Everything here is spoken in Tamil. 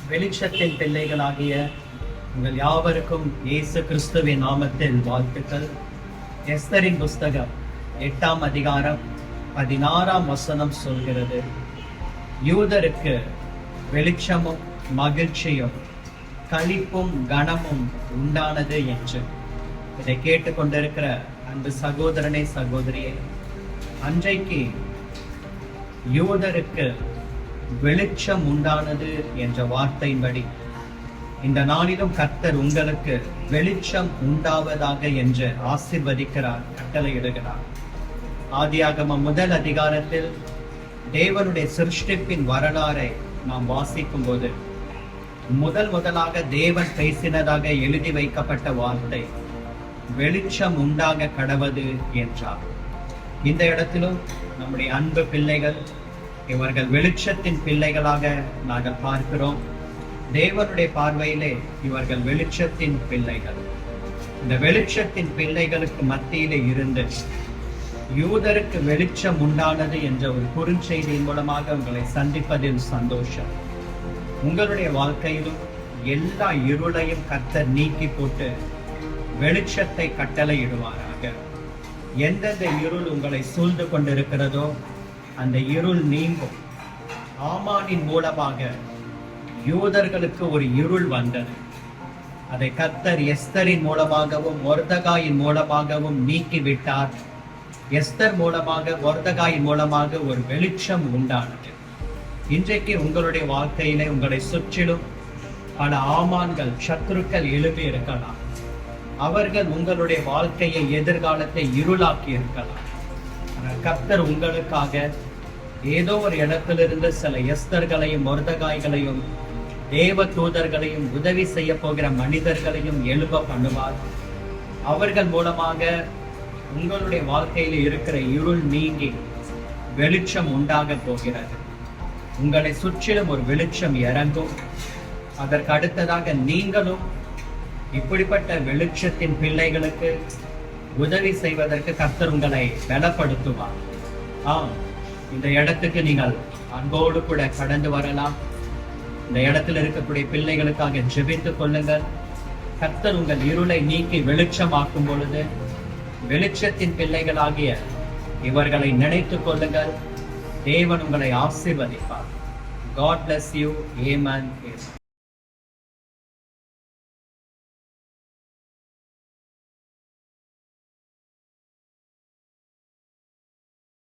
வெளிச்சத்தின் பிள்ளைகளாகிய உங்கள் யாவருக்கும் இயேசு கிறிஸ்துவின் நாமத்தில் வாழ்த்துக்கள். எஸ்தரின் புஸ்தகம் 8ஆம் அதிகாரம் 16ஆம் வசனம் சொல்கிறது, யூதருக்கு வெளிச்சமும் மகிழ்ச்சியும் களிப்பும் கனமும் உண்டானது என்று. இதை கேட்டுக்கொண்டிருக்கிற அன்பு சகோதரனே சகோதரியே, அன்றைக்கு யூதருக்கு வெளிச்சம் உண்டானது என்ற வார்த்தையின்படி இந்த நாளிலும் கர்த்தர் உங்களுக்கு வெளிச்சம் உண்டாவதாக என்று ஆசீர்வதிக்கிறார், கட்டளையிடுகிறார். ஆதியாகமம் 1 அதிகாரத்தில் தேவனுடைய சிருஷ்டிப்பின் வரலாறை நாம் வாசிக்கும் போது முதலாக தேவன் பேசினதாக எழுதி வைக்கப்பட்ட வார்த்தை வெளிச்சம் உண்டாக கடவது என்றார். இந்த இடத்திலும் நம்முடைய அன்பு பிள்ளைகள், இவர்கள் வெளிச்சத்தின் பிள்ளைகளாக நாங்கள் பார்க்கிறோம். தேவனுடைய பார்வையிலே இவர்கள் வெளிச்சத்தின் பிள்ளைகள். இந்த வெளிச்சத்தின் பிள்ளைகளுக்கு மத்தியிலே இருந்து யூதருக்கு வெளிச்சம் உண்டானது என்ற ஒரு குறுஞ்செய்தியின் மூலமாக உங்களை சந்திப்பதில் சந்தோஷம். உங்களுடைய வாழ்க்கையிலும் எல்லா இருளையும் கர்த்தர் நீக்கி போட்டு வெளிச்சத்தை கட்டளையிடுவாராக. எந்தெந்த இருள் உங்களை சூழ்ந்து கொண்டிருக்கிறதோ அந்த இருள் நீங்கும். ஆமானின் மூலமாக யூதர்களுக்கு ஒரு இருள் வந்தது. அதை கர்த்தர் எஸ்தரின் மூலமாகவும் மொர்தகாயின் மூலமாகவும் நீக்கிவிட்டார். எஸ்தர் மூலமாக மொர்தகாயின் மூலமாக ஒரு வெளிச்சம் உண்டானது. இன்றைக்கு உங்களுடைய வாழ்க்கையிலே உங்களை சுற்றிலும் பல ஆமான்கள், சத்துருக்கள் எழுப்பி இருக்கலாம். அவர்கள் உங்களுடைய வாழ்க்கையை, எதிர்காலத்தை இருளாக்கி இருக்கலாம். ஆனால் கர்த்தர் உங்களுக்காக ஏதோ ஒரு இடத்திலிருந்து சில எஸ்தர்களையும் மொர்தகாய்களையும் தேவ தூதர்களையும் உதவி செய்ய போகிற மனிதர்களையும் எழுப்ப பண்ணுவார். அவர்கள் மூலமாக உங்களுடைய வாழ்க்கையில் இருக்கிற இருள் நீங்கி வெளிச்சம் உண்டாக போகிறது. உங்களை சுற்றிலும் ஒரு வெளிச்சம் இறங்கும். அதற்கு அடுத்ததாக நீங்களும் இப்படிப்பட்ட வெளிச்சத்தின் பிள்ளைகளுக்கு உதவி செய்வதற்கு கர்த்தர் உங்களை பலப்படுத்துவார். இந்த இடத்துக்கு நீங்கள் அன்போடு கூட கடந்து வரலாம். இந்த இடத்துல இருக்கக்கூடிய பிள்ளைகளுக்காக ஜெபித்துக் கொள்ளுங்கள். கர்த்தர் உங்கள் இருளை நீக்கி வெளிச்சமாக்கும் பொழுது வெளிச்சத்தின் பிள்ளைகளாகிய இவர்களை நினைத்துக் கொள்ளுங்கள். தேவன் உங்களை ஆசீர்வதிப்பார். God bless you. Amen.